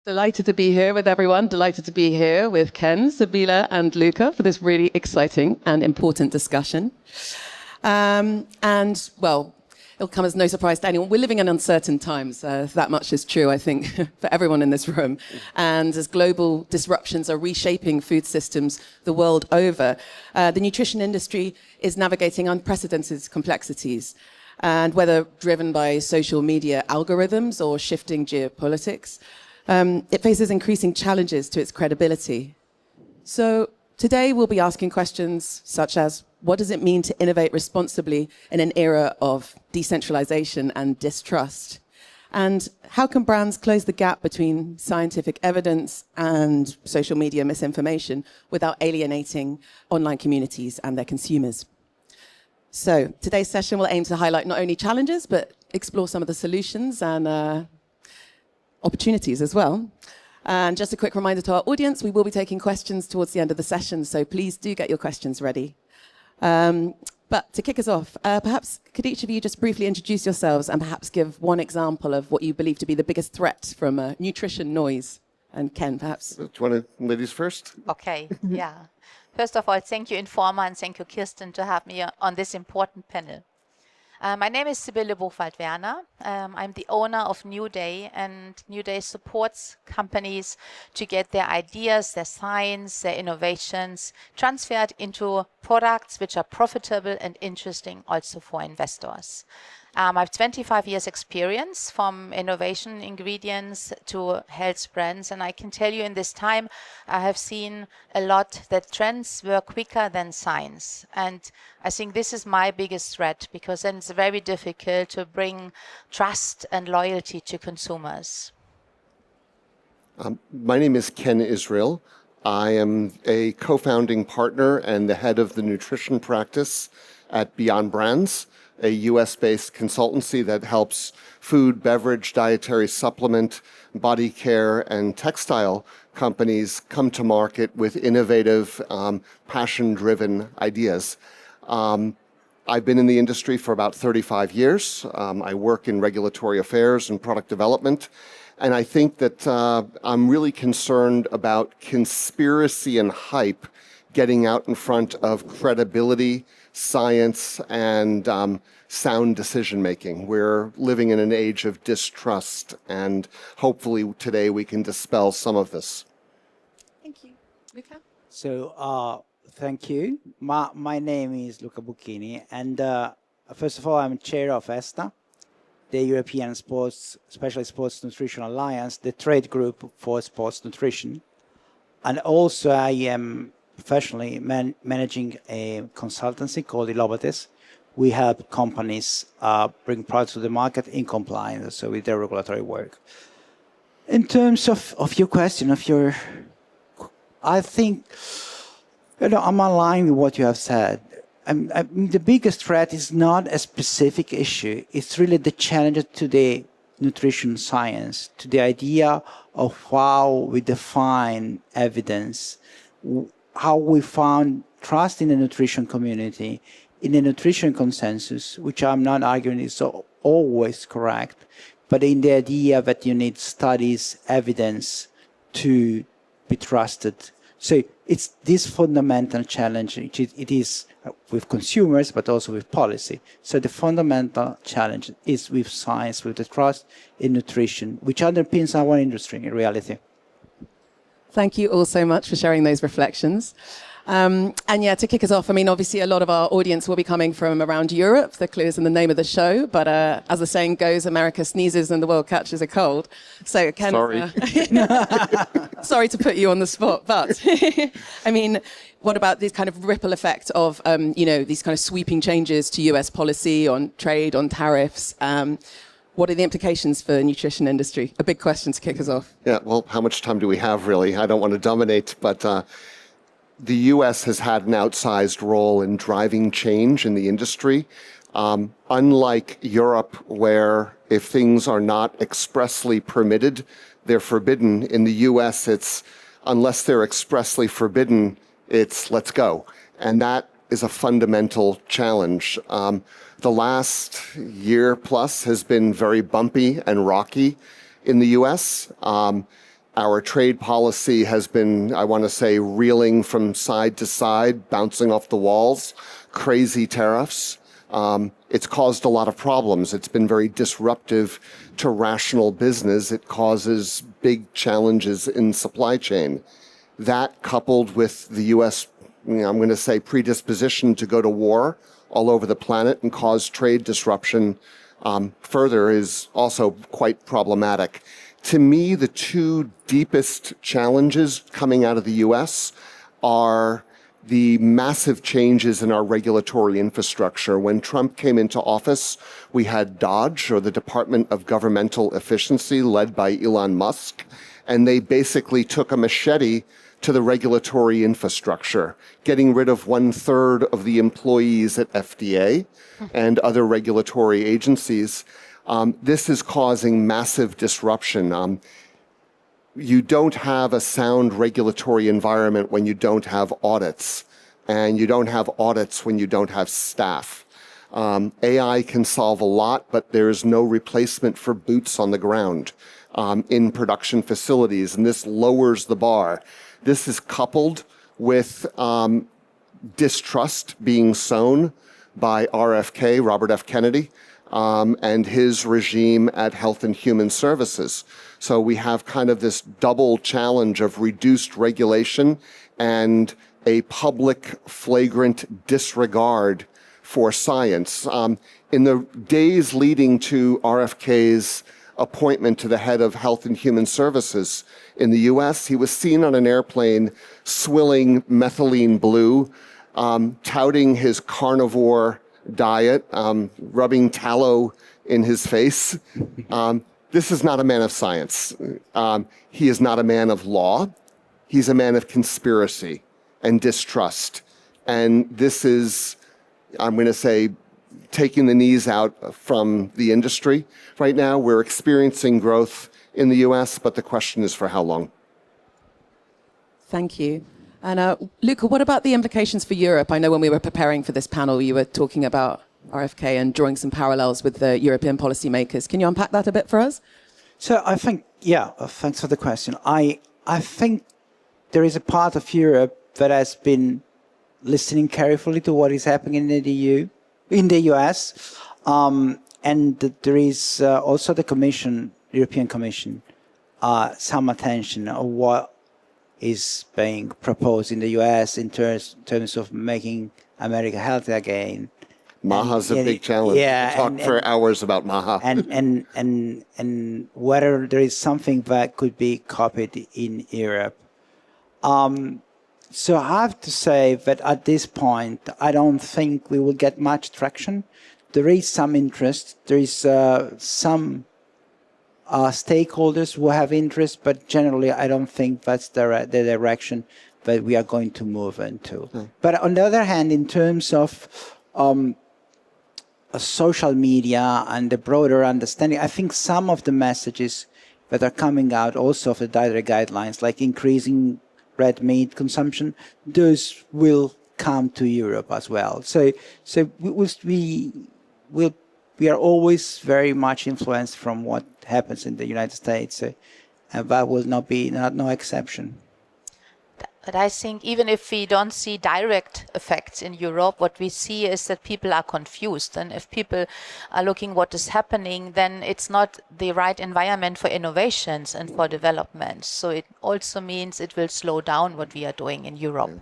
Delighted to be here with everyone. Delighted to be here with Ken, Sabila, and Luca for this really exciting and important discussion. Well, it'll come as no surprise to anyone. We're living in uncertain times. That much is true, I think, for everyone in this room. And as global disruptions are reshaping food systems the world over, the nutrition industry is navigating unprecedented complexities. And whether driven by social media algorithms or shifting geopolitics, it faces increasing challenges to its credibility. So today we'll be asking questions such as, what does it mean to innovate responsibly in an era of decentralization and distrust? And how can brands close the gap between scientific evidence and social media misinformation without alienating online communities and their consumers? So today's session will aim to highlight not only challenges, but explore some of the solutions and opportunities as well. And just a quick reminder to our audience, we will be taking questions towards the end of the session, so please do get your questions ready. But to kick us off, perhaps could each of you just briefly introduce yourselves and perhaps give one example of what you believe to be the biggest threat from nutrition noise? And Ken, perhaps. Do you want to, ladies first? Okay, yeah. First of all, thank you, Informa, and thank you, Kirsten, to have me on this important panel. My name is Sibylle Buchwald-Werner. I'm the owner of New Day, and New Day supports companies to get their ideas, their science, their innovations transferred into products which are profitable and interesting also for investors. I have 25 years experience from innovation ingredients to health brands, and I can tell you in this time I have seen a lot that trends were quicker than science, and I think this is my biggest threat, because then it's very difficult to bring trust and loyalty to consumers. My name is Ken Israel. I am a co-founding partner and the head of the nutrition practice at Beyond Brands, a US-based consultancy that helps food, beverage, dietary supplement, body care, and textile companies come to market with innovative, passion-driven ideas. I've been in the industry for about 35 years. I work in regulatory affairs and product development. And I think that I'm really concerned about conspiracy and hype getting out in front of credibility, science, and sound decision-making. We're living in an age of distrust, and hopefully today we can dispel some of this. Thank you. Luca? So, thank you. My name is Luca Bucchini, and first of all, I'm chair of ESTA, the European Specialist Sports Nutrition Alliance, the trade group for sports nutrition. And also I am professionally managing a consultancy called Ilobates. We help companies bring products to the market in compliance, so with their regulatory work. In terms of your question, I think, I'm aligned with what you have said. The biggest threat is not a specific issue. It's really the challenge to the nutrition science, to the idea of how we define evidence, how we found trust in the nutrition community, in the nutrition consensus, which I'm not arguing is always correct, but in the idea that you need studies, evidence to be trusted. So it's this fundamental challenge. It is with consumers, but also with policy. So the fundamental challenge is with science, with the trust in nutrition, which underpins our industry in reality. Thank you all so much for sharing those reflections. And yeah, to kick us off, I mean, obviously a lot of our audience will be coming from around Europe. The clue is in the name of the show. But as the saying goes, America sneezes and the world catches a cold. So Ken, Sorry. Sorry to put you on the spot, but I mean, what about this kind of ripple effect of, these kind of sweeping changes to US policy on trade, on tariffs? What are the implications for the nutrition industry? A big question to kick us off. Yeah, well, how much time do we have, really? I don't want to dominate, but the U.S. has had an outsized role in driving change in the industry. Unlike Europe, where if things are not expressly permitted, they're forbidden. In the U.S., it's unless they're expressly forbidden, it's let's go. And that is a fundamental challenge. The last year plus has been very bumpy and rocky in the U.S. Our trade policy has been, I want to say, reeling from side to side, bouncing off the walls, crazy tariffs. It's caused a lot of problems. It's been very disruptive to rational business. It causes big challenges in supply chain. That, coupled with the U.S., I'm going to say, predisposition to go to war all over the planet and cause trade disruption further, is also quite problematic. To me, the two deepest challenges coming out of the U.S. are the massive changes in our regulatory infrastructure. When Trump came into office, we had DOGE, or the Department of Governmental Efficiency, led by Elon Musk, and they basically took a machete to the regulatory infrastructure, getting rid of 1/3 of the employees at FDA and other regulatory agencies. This is causing massive disruption. You don't have a sound regulatory environment when you don't have audits, and you don't have audits when you don't have staff. AI can solve a lot, but there is no replacement for boots on the ground in production facilities, and this lowers the bar. This is coupled with distrust being sown by RFK, Robert F. Kennedy, and his regime at Health and Human Services. So we have kind of this double challenge of reduced regulation and a public flagrant disregard for science. In the days leading to RFK's appointment to the head of Health and Human Services in the US, he was seen on an airplane swilling methylene blue, touting his carnivore diet, rubbing tallow in his face. This is not a man of science. He is not a man of law. He's a man of conspiracy and distrust. And this is, I'm going to say, taking the knees out from the industry. Right now, we're experiencing growth in the US, but the question is for how long? Thank you. And Luca, what about the implications for Europe? I know when we were preparing for this panel, you were talking about RFK and drawing some parallels with the European policymakers. Can you unpack that a bit for us? So I think, thanks for the question. I think there is a part of Europe that has been listening carefully to what is happening in the EU, in the US, and there is also the Commission, European Commission, some attention on what is being proposed in the US in terms of making America healthy again. Maha's a big challenge. Yeah, Talk for hours about Maha. And whether there is something that could be copied in Europe. So I have to say that at this point, I don't think we will get much traction. There is some interest. There is some stakeholders who have interest, but generally I don't think that's the direction that we are going to move into. But on the other hand, in terms of social media and the broader understanding, I think some of the messages that are coming out also of the dietary guidelines, like increasing red meat consumption, those will come to Europe as well. So we are always very much influenced from what happens in the United States, and that will not be no exception. But I think even if we don't see direct effects in Europe, what we see is that people are confused. And if people are looking what is happening, then it's not the right environment for innovations and for development. So it also means it will slow down what we are doing in Europe.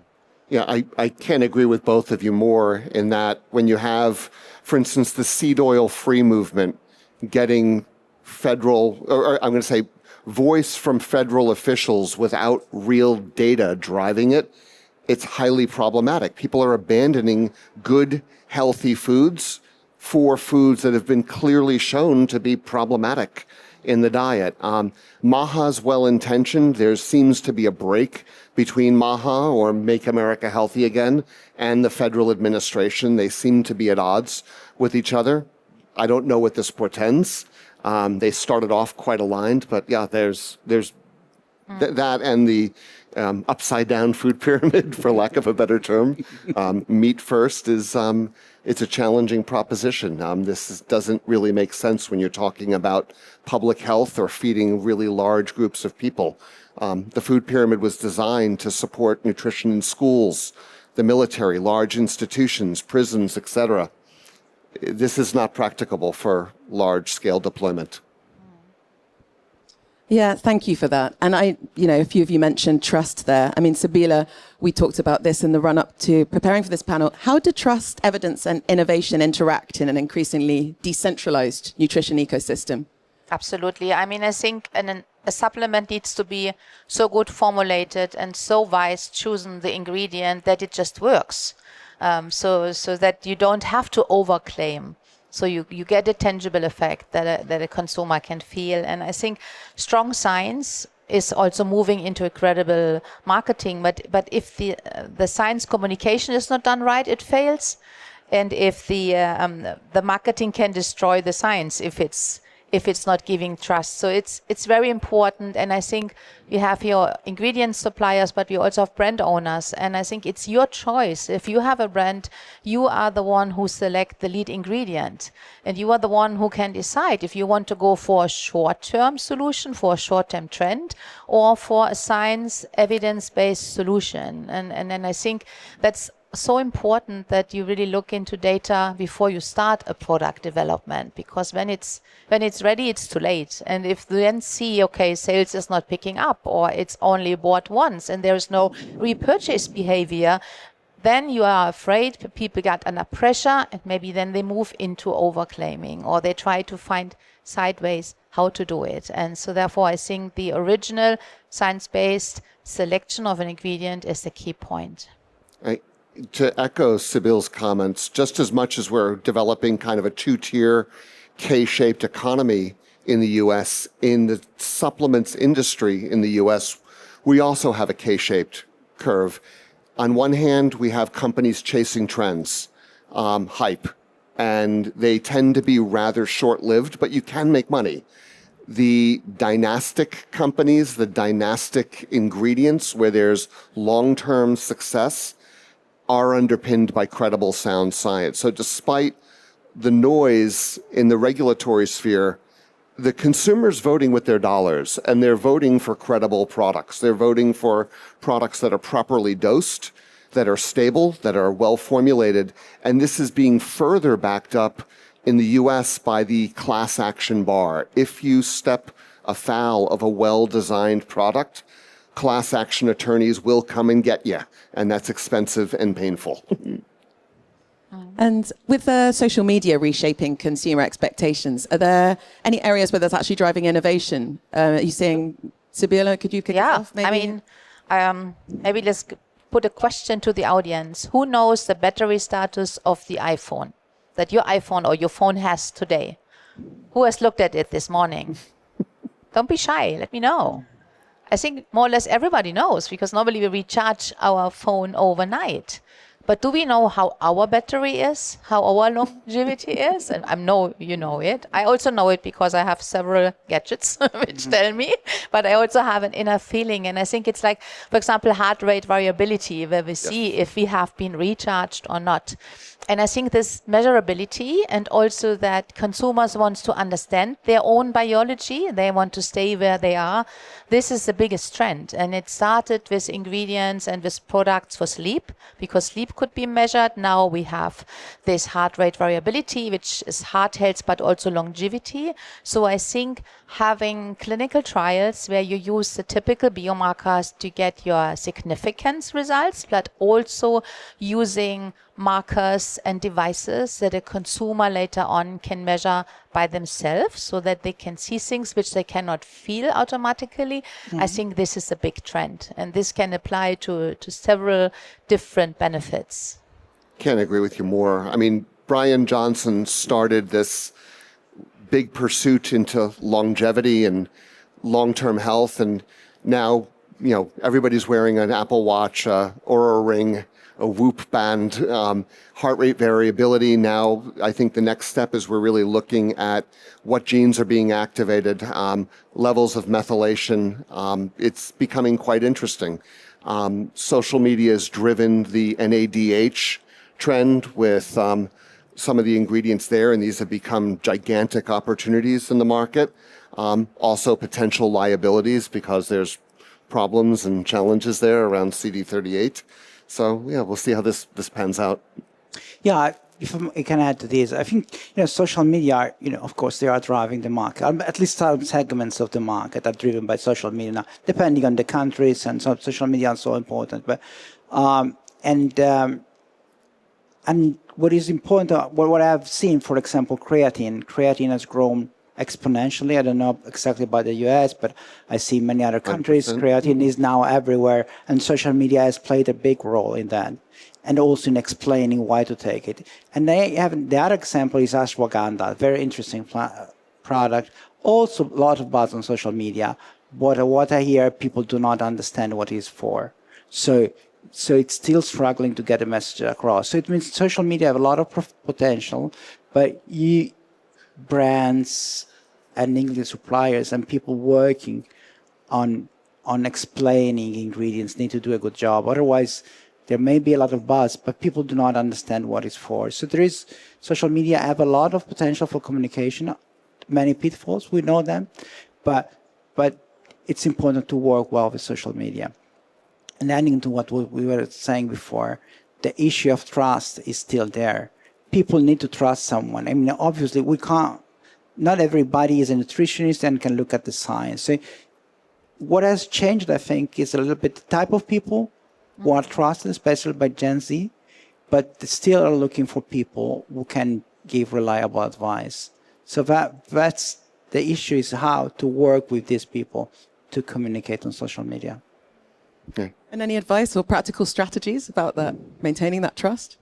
Yeah, I can't agree with both of you more in that when you have, for instance, the seed oil free movement getting federal, or I'm going to say voice from federal officials without real data driving it, it's highly problematic. People are abandoning good, healthy foods for foods that have been clearly shown to be problematic in the diet. Maha's well-intentioned. There seems to be a break between Maha, or Make America Healthy Again, and the federal administration. They seem to be at odds with each other. I don't know what this portends. They started off quite aligned, but yeah, there's That and the upside down food pyramid, for lack of a better term. Meat first is it's a challenging proposition. Doesn't really make sense when you're talking about public health or feeding really large groups of people. The food pyramid was designed to support nutrition in schools, the military, large institutions, prisons, etc. This is not practicable for large-scale deployment. Yeah, thank you for that. And a few of you mentioned trust there. I mean, Sabila, we talked about this in the run-up to preparing for this panel. How do trust, evidence, and innovation interact in an increasingly decentralized nutrition ecosystem? Absolutely. I mean, I think a supplement needs to be so good formulated and so wise choosing the ingredient that it just works. So that you don't have to overclaim. So you get a tangible effect that a consumer can feel. And I think strong science is also moving into a credible marketing. But if the science communication is not done right, it fails. And if the marketing can destroy the science if it's not giving trust. So it's very important. And I think you have your ingredient suppliers, but you also have brand owners. And I think it's your choice. If you have a brand, you are the one who select the lead ingredient. And you are the one who can decide if you want to go for a short-term solution, for a short-term trend, or for a science evidence-based solution. And then I think that's so important that you really look into data before you start a product development, because when it's ready, it's too late. And if you then see, okay, sales is not picking up, or it's only bought once and there is no repurchase behavior, then you are afraid people get under pressure, and maybe then they move into overclaiming, or they try to find sideways how to do it. And so therefore I think the original science-based selection of an ingredient is the key point. To echo Sybil's comments, just as much as we're developing kind of a two-tier K-shaped economy in the U.S., in the supplements industry in the U.S., we also have a K-shaped curve. On one hand, we have companies chasing trends, hype, and they tend to be rather short-lived, but you can make money. The dynastic companies, the dynastic ingredients where there's long-term success, are underpinned by credible, sound science. So despite the noise in the regulatory sphere, the consumer's voting with their dollars, and they're voting for credible products. They're voting for products that are properly dosed, that are stable, that are well formulated. And this is being further backed up in the US by the class action bar. If you step afoul of a well-designed product, class action attorneys will come and get you, and that's expensive and painful. And with social media reshaping consumer expectations, are there any areas where that's actually driving innovation? Are you seeing, Sabila, could you kick us off? Maybe? I mean, maybe let's put a question to the audience. Who knows the battery status of the iPhone that your iPhone or your phone has today? Who has looked at it this morning? Don't be shy, let me know. I think more or less everybody knows, because normally we recharge our phone overnight. But do we know how our battery is, how our longevity is? And I know you know it. I also know it because I have several gadgets which tell me, but I also have an inner feeling. And I think it's like, for example, heart rate variability, where we see if we have been recharged or not. And I think this measurability, and also that consumers want to understand their own biology, they want to stay where they are. This is the biggest trend. And it started with ingredients and with products for sleep, because sleep could be measured. Now we have this heart rate variability, which is heart health, but also longevity. So I think having clinical trials where you use the typical biomarkers to get your significance results, but also using markers and devices that a consumer later on can measure by themselves, so that they can see things which they cannot feel automatically. I think this is a big trend, and this can apply to several different benefits. Can't agree with you more. I mean, Brian Johnson started this big pursuit into longevity and long-term health, and now, you know, everybody's wearing an Apple Watch, Oura Ring, a Whoop band, heart rate variability. Now, I think the next step is we're really looking at what genes are being activated, levels of methylation. It's becoming quite interesting. Social media has driven the NADH trend with some of the ingredients there, and these have become gigantic opportunities in the market. Also potential liabilities because there's problems and challenges there around CD38. So yeah, we'll see how this pans out. Yeah, if I can add to this, I think social media, of course, they are driving the market. At least some segments of the market are driven by social media now, depending on the countries, and so social media are so important. But and what is important, what I've seen, for example, creatine has grown exponentially. I don't know exactly about the US, but I see many other countries. 100%. Creatine is now everywhere, and social media has played a big role in that, and also in explaining why to take it. And the other example is ashwagandha, very interesting product. Also, a lot of buzz on social media. But what I hear, people do not understand what it's for. So it's still struggling to get the message across. So it means social media have a lot of potential, but brands and ingredient suppliers and people working on explaining ingredients need to do a good job. Otherwise, there may be a lot of buzz, but people do not understand what it's for. So social media have a lot of potential for communication, many pitfalls, we know them, but it's important to work well with social media. And adding to what we were saying before, the issue of trust is still there. People need to trust someone. I mean, obviously, not everybody is a nutritionist and can look at the science. So what has changed, I think, is a little bit the type of people who are trusted, especially by Gen Z, but they still are looking for people who can give reliable advice. So that's the issue, is how to work with these people to communicate on social media. Okay. And any advice or practical strategies about that, maintaining that trust?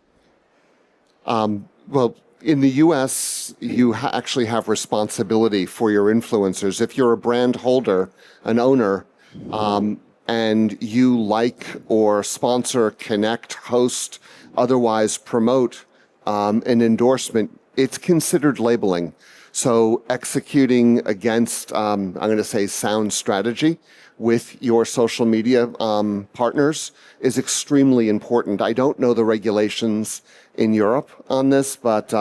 Well, in the US, you actually have responsibility for your influencers. If you're a brand holder, an owner, and you like or sponsor, connect, host, otherwise promote an endorsement, it's considered labeling. So executing against, I'm going to say, sound strategy with your social media partners is extremely important. I don't know the regulations in Europe on this, but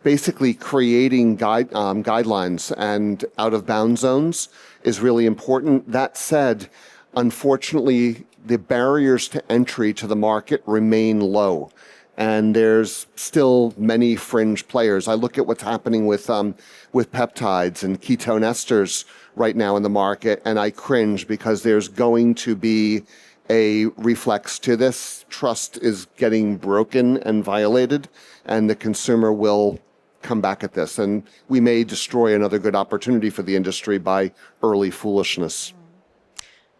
basically creating guidelines and out-of-bound zones is really important. That said, unfortunately, the barriers to entry to the market remain low, and there's still many fringe players. I look at what's happening with peptides and ketone esters right now in the market, and I cringe because there's going to be a reflex to this. Trust is getting broken and violated, and the consumer will come back at this. And we may destroy another good opportunity for the industry by early foolishness.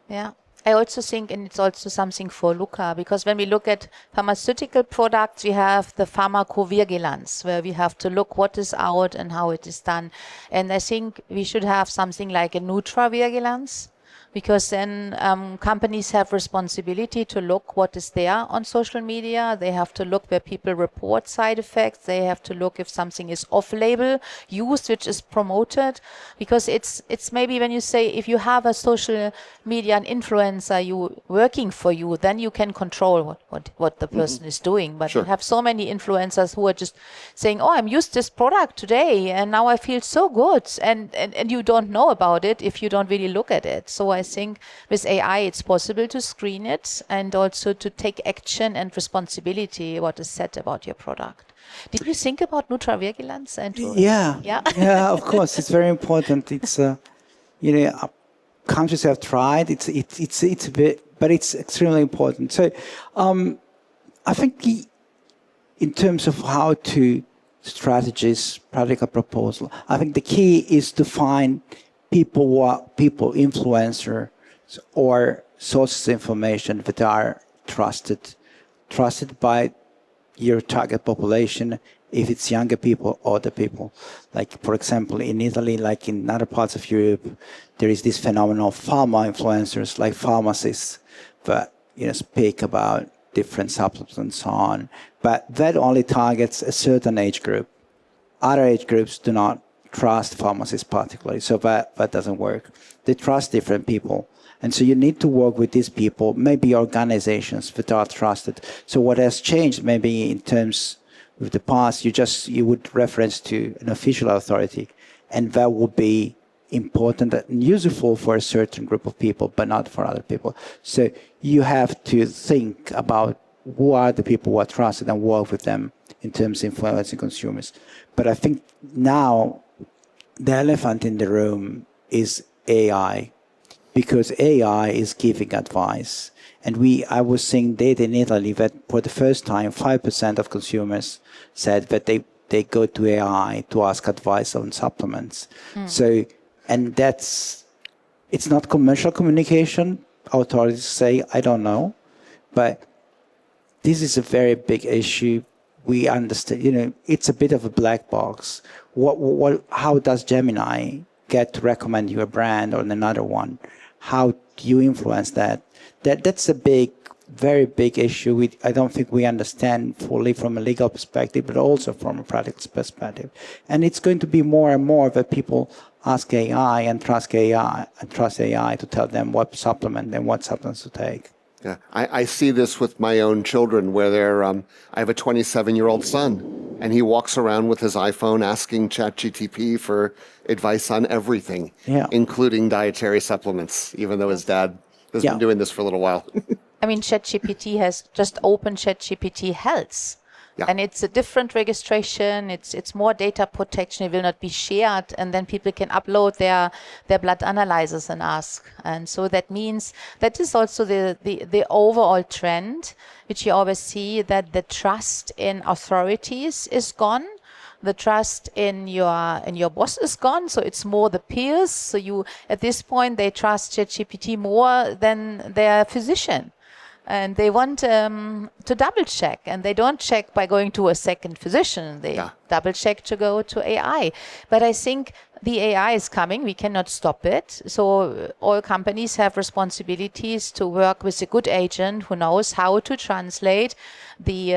Yeah. I also think, and it's also something for Luca, because when we look at pharmaceutical products, we have the pharmacovigilance, where we have to look what is out and how it is done. And I think we should have something like a nutravigilance, because then companies have responsibility to look what is there on social media. They have to look where people report side effects. They have to look if something is off-label use, which is promoted. Because it's maybe when you say, if you have a social media, an influencer working for you, then you can control what the person is doing. But Sure. you have so many influencers who are just saying, oh, I'm used this product today and now I feel so good. And you don't know about it if you don't really look at it. So I think with AI, it's possible to screen it and also to take action and responsibility what is said about your product. Did you think about nutravigilance? Yeah, of course, it's very important. It's countries have tried. It's a bit, but it's extremely important. So, I think in terms of how to strategies, practical proposal, I think the key is to find influencers or sources of information that are trusted by your target population, if it's younger people, older people. Like, for example, in Italy, like in other parts of Europe, there is this phenomenon of pharma influencers, like pharmacists, that speak about different supplements and so on. But that only targets a certain age group. Other age groups do not trust pharmacists particularly, so that doesn't work. They trust different people. And so you need to work with these people, maybe organizations that are trusted. So what has changed maybe in terms of the past, you would reference to an official authority, and that would be important and useful for a certain group of people, but not for other people. So you have to think about who are the people who are trusted and work with them in terms of influencing consumers. But I think now the elephant in the room is AI, because AI is giving advice. And I was seeing data in Italy that for the first time, 5% of consumers said that they go to AI to ask advice on supplements. So, and it's not commercial communication. Authorities say, I don't know. But this is a very big issue. We understand, it's a bit of a black box. How does Gemini get to recommend you a brand or another one? How do you influence that? That's a very big issue. I don't think we understand fully from a legal perspective, but also from a practical perspective. And it's going to be more and more that people ask AI and trust AI to tell them what supplement and what supplements to take. Yeah, I see this with my own children, where I have a 27-year-old son, and he walks around with his iPhone asking ChatGPT for advice on everything, including dietary supplements, even though his dad has been doing this for a little while. I mean, ChatGPT has just opened ChatGPT Health. Yeah. And it's a different registration. It's more data protection. It will not be shared, and then people can upload their blood analyzers and ask. And so that means that is also the overall trend, which you always see, that the trust in authorities is gone. The trust in your boss is gone. So it's more the peers. So you at this point they trust ChatGPT more than their physician. And they want to double check, and they don't check by going to a second physician. They double check to go to AI. But I think the AI is coming. We cannot stop it. So all companies have responsibilities to work with a good agent who knows how to translate the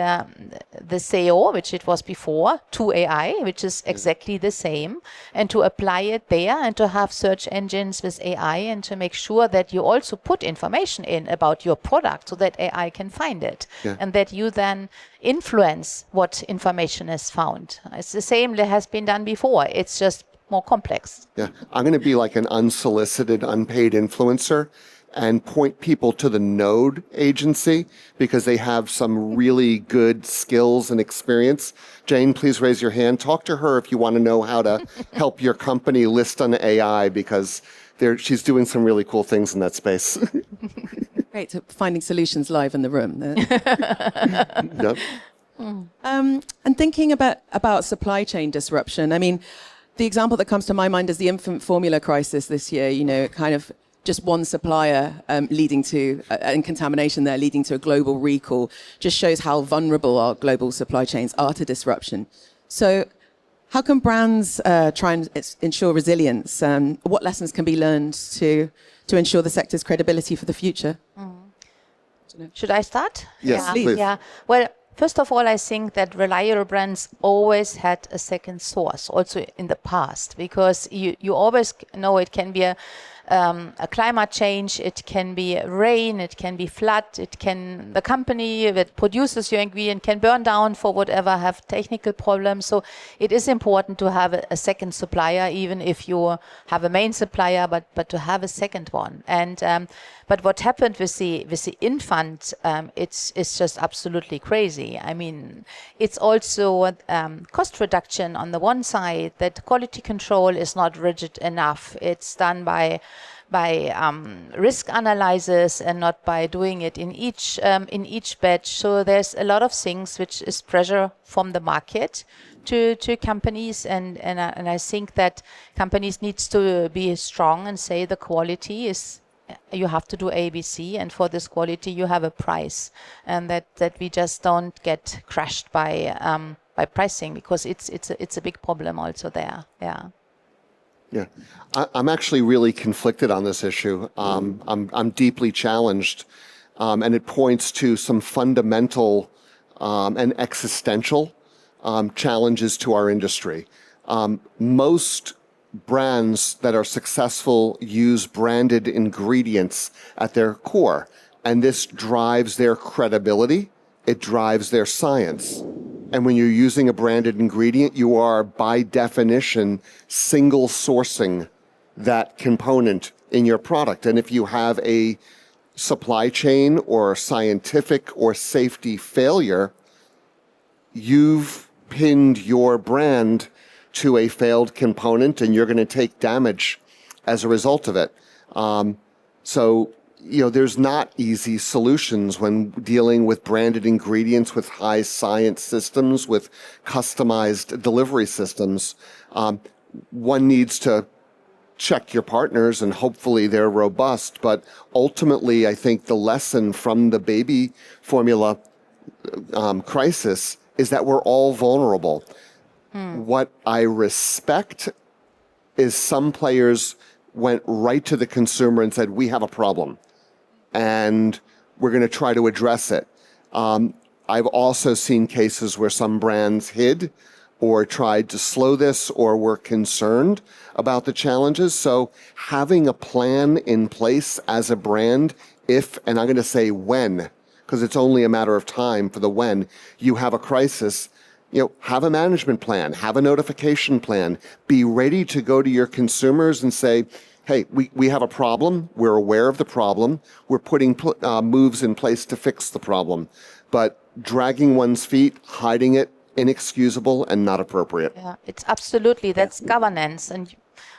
SEO, which it was before, to AI, which is exactly the same, and to apply it there, and to have search engines with AI, and to make sure that you also put information in about your product so that AI can find it, and that you then influence what information is found. It's the same that has been done before. It's just more complex. Yeah, I'm going to be like an unsolicited, unpaid influencer and point people to the Node agency because they have some really good skills and experience. Jane, please raise your hand. Talk to her if you want to know how to help your company list on AI, because she's doing some really cool things in that space. Great, so finding solutions live in the room. Yep. And thinking about supply chain disruption, I mean, the example that comes to my mind is the infant formula crisis this year, kind of just one supplier leading to, and contamination there leading to a global recall, just shows how vulnerable our global supply chains are to disruption. So how can brands try and ensure resilience? What lessons can be learned to ensure the sector's credibility for the future? Should I start? Yes, please. Yeah. Well, first of all, I think that reliable brands always had a second source, also in the past, because you always know it can be a climate change, it can be rain, it can be flood, the company that produces your ingredient can burn down for whatever, have technical problems. So it is important to have a second supplier, even if you have a main supplier, but to have a second one. And but what happened with the infant, it's just absolutely crazy. I mean, it's also cost reduction on the one side, that quality control is not rigid enough. It's done by risk analysis and not by doing it in each batch. So there's a lot of things which is pressure from the market to companies, and I think that companies needs to be strong and say the quality is, you have to do ABC, and for this quality you have a price, and that we just don't get crushed by pricing, because it's a big problem also there. Yeah, I'm actually really conflicted on this issue. I'm deeply challenged and it points to some fundamental and existential challenges to our industry. Most brands that are successful use branded ingredients at their core, and this drives their credibility. It drives their science. And when you're using a branded ingredient, you are, by definition, single sourcing that component in your product. And if you have a supply chain or scientific or safety failure, you've pinned your brand to a failed component, and you're going to take damage as a result of it. There's not easy solutions when dealing with branded ingredients, with high science systems, with customized delivery systems. One needs to check your partners, and hopefully they're robust. But ultimately, I think the lesson from the baby formula crisis is that we're all vulnerable. What I respect is some players went right to the consumer and said, we have a problem, and we're going to try to address it. I've also seen cases where some brands hid or tried to slow this or were concerned about the challenges. So having a plan in place as a brand, if, and I'm going to say when, because it's only a matter of time for the when, you have a crisis, have a management plan, have a notification plan, be ready to go to your consumers and say, hey, we have a problem. We're aware of the problem. We're putting moves in place to fix the problem. But dragging one's feet, hiding it, inexcusable and not appropriate. Yeah, it's absolutely, that's governance. And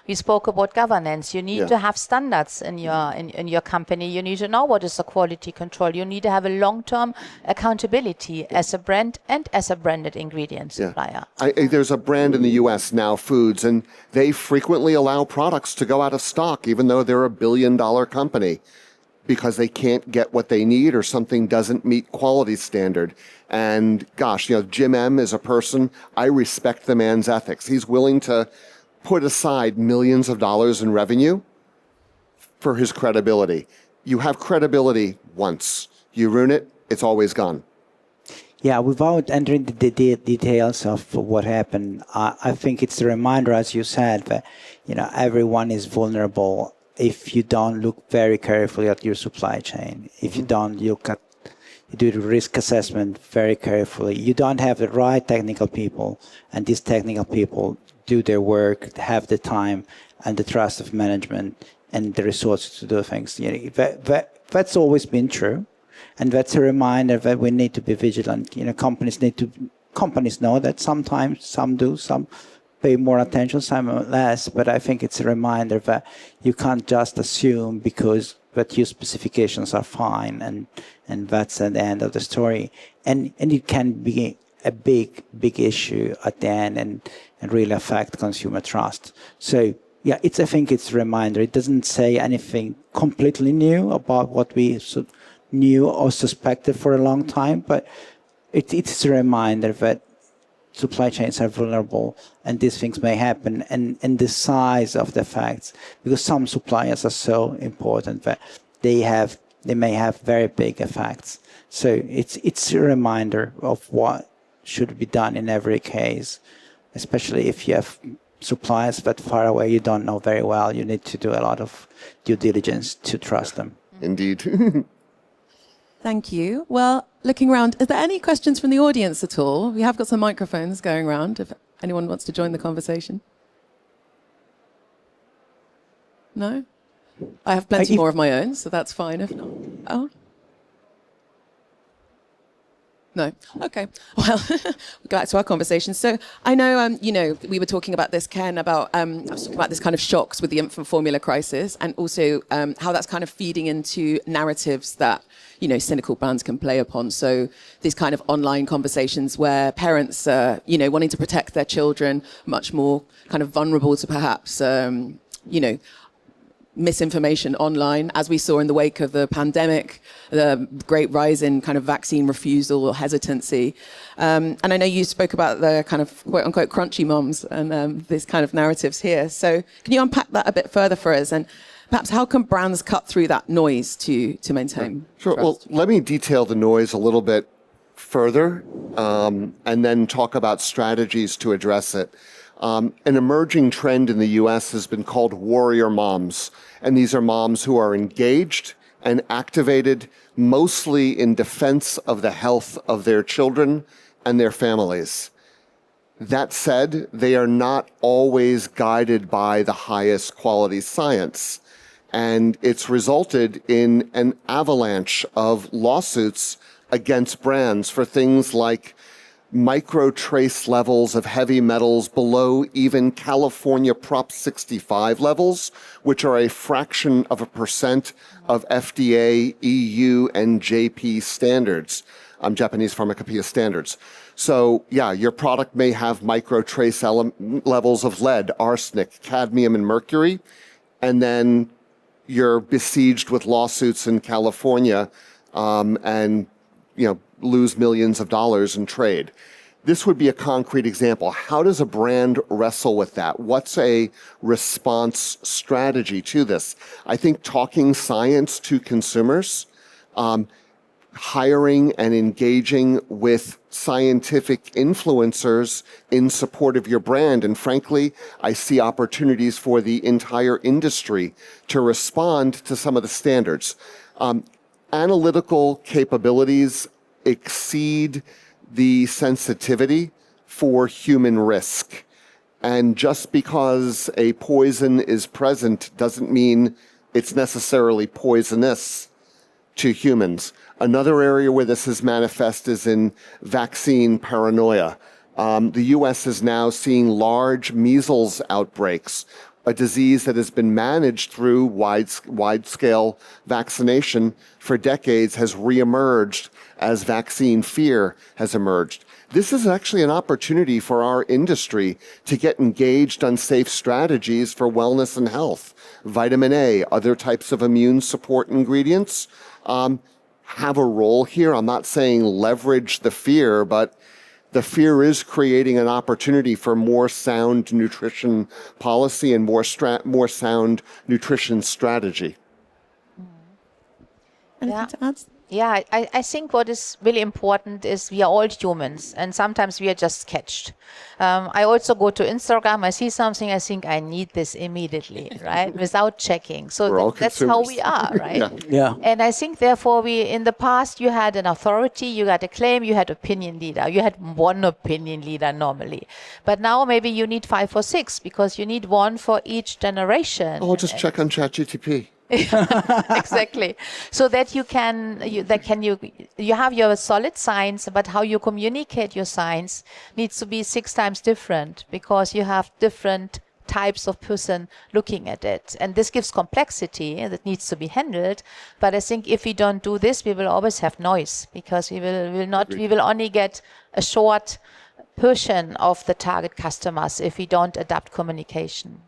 we spoke about governance. You need to have standards in your company. You need to know what is the quality control. You need to have a long-term accountability as a brand and as a branded ingredient supplier. There's a brand in the US, Now Foods, and they frequently allow products to go out of stock, even though they're a billion-dollar company, because they can't get what they need or something doesn't meet quality standard. And gosh, Jim M is a person, I respect the man's ethics. He's willing to put aside millions of dollars in revenue for his credibility. You have credibility once. You ruin it, it's always gone. Yeah, without entering the details of what happened, I think it's a reminder, as you said, that everyone is vulnerable if you don't look very carefully at your supply chain, if you don't you do the risk assessment very carefully, you don't have the right technical people, and these technical people do their work, have the time and the trust of management and the resources to do things. That's always been true, and that's a reminder that we need to be vigilant. Companies know that sometimes, some do, some pay more attention, some less, but I think it's a reminder that you can't just assume because that your specifications are fine and that's at the end of the story. And it can be a big issue at the end and really affect consumer trust. So yeah, I think it's a reminder. It doesn't say anything completely new about what we knew or suspected for a long time, but it's a reminder that supply chains are vulnerable and these things may happen, and the size of the facts, because some suppliers are so important that they may have very big effects. So it's a reminder of what should be done in every case, especially if you have suppliers that far away you don't know very well. You need to do a lot of due diligence to trust them. Indeed. Thank you. Well, looking around, are there any questions from the audience at all? We have got some microphones going around if anyone wants to join the conversation. No? I have plenty more of my own, so that's fine if not. Oh. No. Okay. Well, we'll go back to our conversation. So I know, we were talking about this, Ken, about I was talking about this kind of shocks with the infant formula crisis, and also how that's kind of feeding into narratives that cynical brands can play upon. So these kind of online conversations where parents, wanting to protect their children, much more kind of vulnerable to perhaps, misinformation online, as we saw in the wake of the pandemic, the great rise in kind of vaccine refusal or hesitancy. And I know you spoke about the kind of quote unquote crunchy moms and these kind of narratives here. So can you unpack that a bit further for us? And perhaps how can brands cut through that noise to maintain Sure. Well, trust? let me detail the noise a little bit further, and then talk about strategies to address it. An emerging trend in the U.S. has been called warrior moms, and these are moms who are engaged and activated mostly in defense of the health of their children and their families. That said, they are not always guided by the highest quality science. And it's resulted in an avalanche of lawsuits against brands for things like micro trace levels of heavy metals below even California Prop 65 levels, which are a fraction of a percent of FDA, EU, and JP standards, Japanese Pharmacopoeia standards. So yeah, your product may have micro trace levels of lead, arsenic, cadmium, and mercury, and then you're besieged with lawsuits in California, and lose millions of dollars in trade. This would be a concrete example. How does a brand wrestle with that? What's a response strategy to this? I think talking science to consumers, hiring and engaging with scientific influencers in support of your brand. And frankly, I see opportunities for the entire industry to respond to some of the standards. Analytical capabilities exceed the sensitivity for human risk. And just because a poison is present doesn't mean it's necessarily poisonous to humans. Another area where this is manifest is in vaccine paranoia. The U.S. is now seeing large measles outbreaks, a disease that has been managed through wide-scale vaccination for decades, has reemerged as vaccine fear has emerged. This is actually an opportunity for our industry to get engaged on safe strategies for wellness and health. Vitamin A, other types of immune support ingredients, have a role here. I'm not saying leverage the fear, but the fear is creating an opportunity for more sound nutrition policy and more sound nutrition strategy. Anything to add? Yeah, I think what is really important is we are all humans and sometimes we are just sketched. I also go to Instagram, I see something, I think I need this immediately, right? Without checking. So that's how we are, right? Yeah. And I think therefore in the past you had an authority, you had a claim, you had opinion leader. You had one opinion leader normally. But now maybe you need 5 or 6 because you need one for each generation. I'll just check on ChatGPT. Exactly. So that you have your solid science, but how you communicate your science needs to be 6 times different because you have different types of person looking at it. And this gives complexity that needs to be handled. But I think if we don't do this, we will always have noise because we will only get a short portion of the target customers if we don't adapt communication.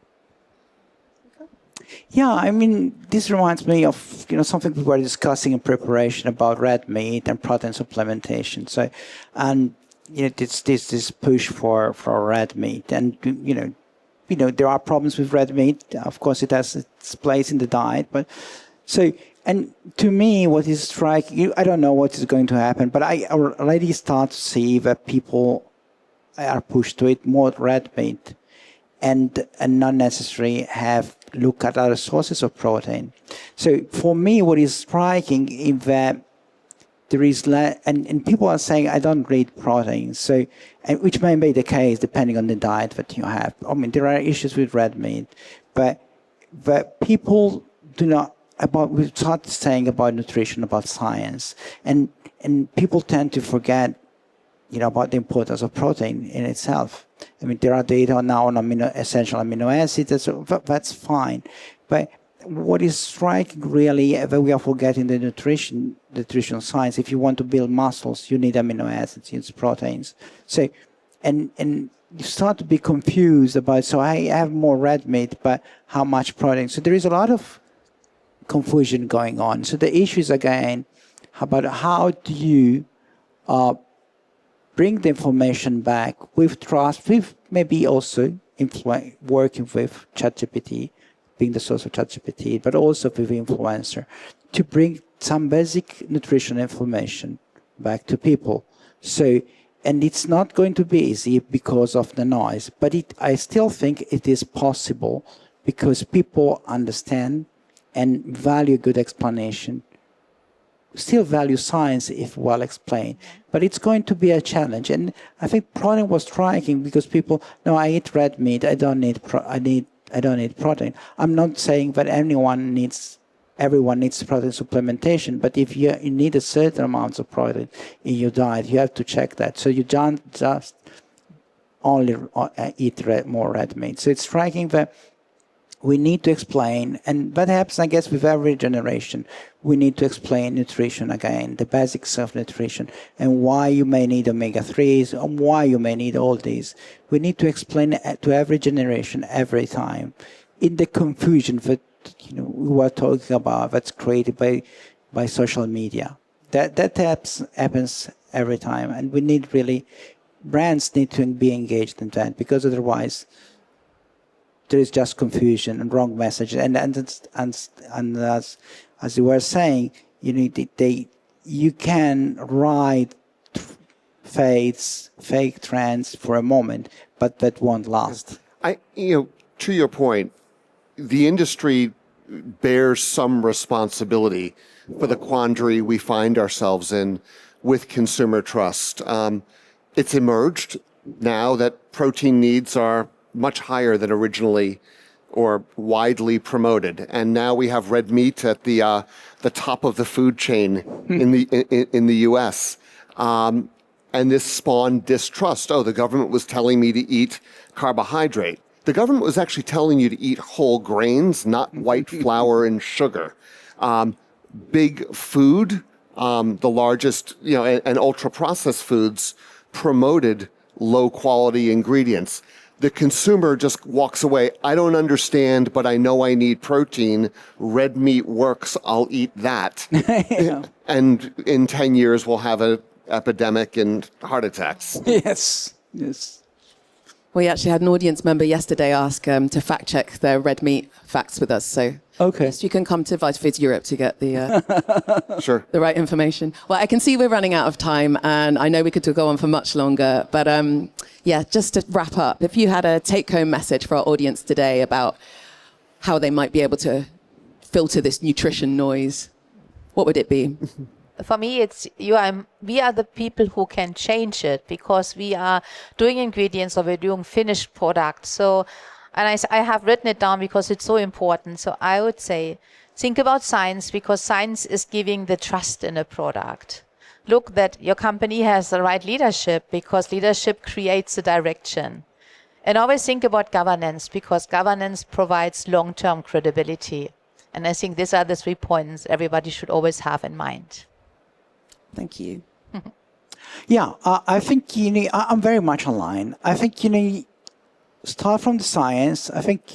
Yeah, I mean, this reminds me of something we were discussing in preparation about red meat and protein supplementation. So, and it's this push for red meat, and there are problems with red meat. Of course, it has its place in the diet, but and to me, what is striking, I don't know what is going to happen, but I already start to see that people are pushed to eat more red meat, and not necessarily have look at other sources of protein. So for me, what is striking is that there is and people are saying I don't need protein. So, which may be the case depending on the diet that you have. I mean, there are issues with red meat, but people do not we start saying about nutrition, about science, and people tend to forget about the importance of protein in itself. I mean, there are data now on essential amino acids, so that's fine. But what is striking really, that we are forgetting the nutritional science. If you want to build muscles, you need amino acids, you need proteins. So, and you start to be confused about, so I have more red meat, but how much protein? So there is a lot of confusion going on. So the issue is again, about how do you bring the information back with trust, with maybe also working with ChatGPT, being the source of ChatGPT, but also with influencer, to bring some basic nutrition information back to people. So, and it's not going to be easy because of the noise, but I still think it is possible because people understand and value good explanation, still value science if well explained, but it's going to be a challenge. And I think protein was striking because people, no, I eat red meat, I don't need protein. I'm not saying that everyone needs protein supplementation, but if you need a certain amount of protein in your diet, you have to check that. So you don't just only eat more red meat. So it's striking that we need to explain, and that happens, I guess, with every generation. We need to explain nutrition again, the basics of nutrition, and why you may need omega-3s, and why you may need all these. We need to explain it to every generation, every time. In the confusion that we were talking about, that's created by social media. That happens every time, and we need brands need to be engaged in that, because otherwise there is just confusion and wrong messages. And as you were saying, you can ride fake trends for a moment, but that won't last. To your point, the industry bears some responsibility for the quandary we find ourselves in with consumer trust. It's emerged now that protein needs are much higher than originally or widely promoted, and now we have red meat at the top of the food chain in the U.S. And this spawned distrust. Oh, the government was telling me to eat carbohydrate. The government was actually telling you to eat whole grains, not white flour and sugar. Big food, the largest, and ultra-processed foods promoted low-quality ingredients. The consumer just walks away. I don't understand, but I know I need protein. Red meat works. I'll eat that. And in 10 years, we'll have an epidemic and heart attacks. Yes. We actually had an audience member yesterday ask to fact check their red meat facts with us. So you can come to VitaFoods Europe to get the the right information. Well, I can see we're running out of time, and I know we could go on for much longer. But just to wrap up, if you had a take-home message for our audience today about how they might be able to filter this nutrition noise, what would it be? For me, we are the people who can change it, because we are doing ingredients or we're doing finished products. So, and I have written it down because it's so important. So I would say, think about science, because science is giving the trust in a product. Look that your company has the right leadership, because leadership creates the direction. And always think about governance, because governance provides long-term credibility. And I think these are the 3 points everybody should always have in mind. Thank you. Yeah, I think I'm very much aligned. I think start from the science. I think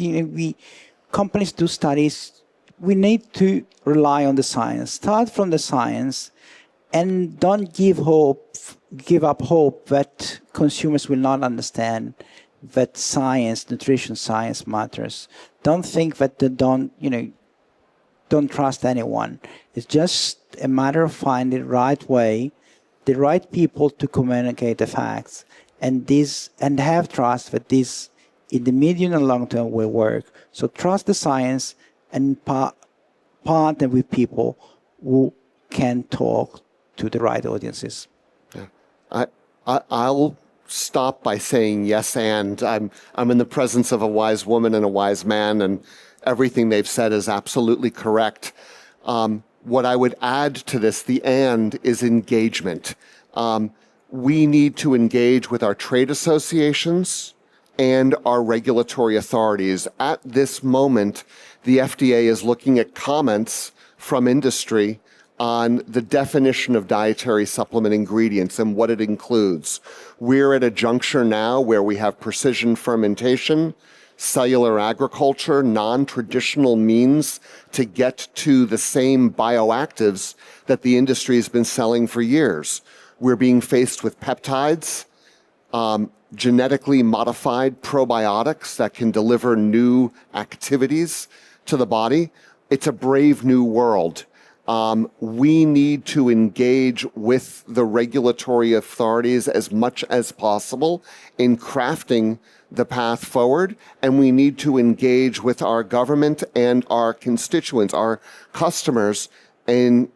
companies do studies. We need to rely on the science. Start from the science, and don't give up hope that consumers will not understand that nutrition science matters. Don't think that they don't trust anyone. It's just a matter of finding the right way, the right people to communicate the facts, and have trust that this in the medium and long term will work. So trust the science and partner with people who can talk to the right audiences. Yeah. I'll stop by saying yes, and I'm in the presence of a wise woman and a wise man, and everything they've said is absolutely correct. What I would add to this, the and, is engagement. We need to engage with our trade associations and our regulatory authorities. At this moment, the FDA is looking at comments from industry on the definition of dietary supplement ingredients and what it includes. We're at a juncture now where we have precision fermentation, cellular agriculture, non-traditional means to get to the same bioactives that the industry has been selling for years. We're being faced with peptides, genetically modified probiotics that can deliver new activities to the body. It's a brave new world. We need to engage with the regulatory authorities as much as possible in crafting the path forward, and we need to engage with our government and our constituents, our customers, in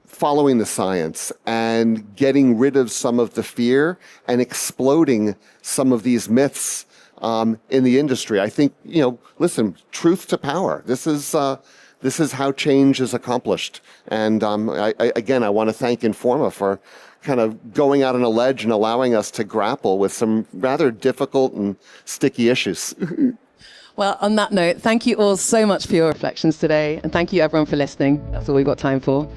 following the science and getting rid of some of the fear and exploding some of these myths in the industry. I think, listen, truth to power. This is how change is accomplished. And I want to thank Informa for kind of going out on a ledge and allowing us to grapple with some rather difficult and sticky issues. Well, on that note, thank you all so much for your reflections today. And thank you everyone for listening. That's all we've got time for.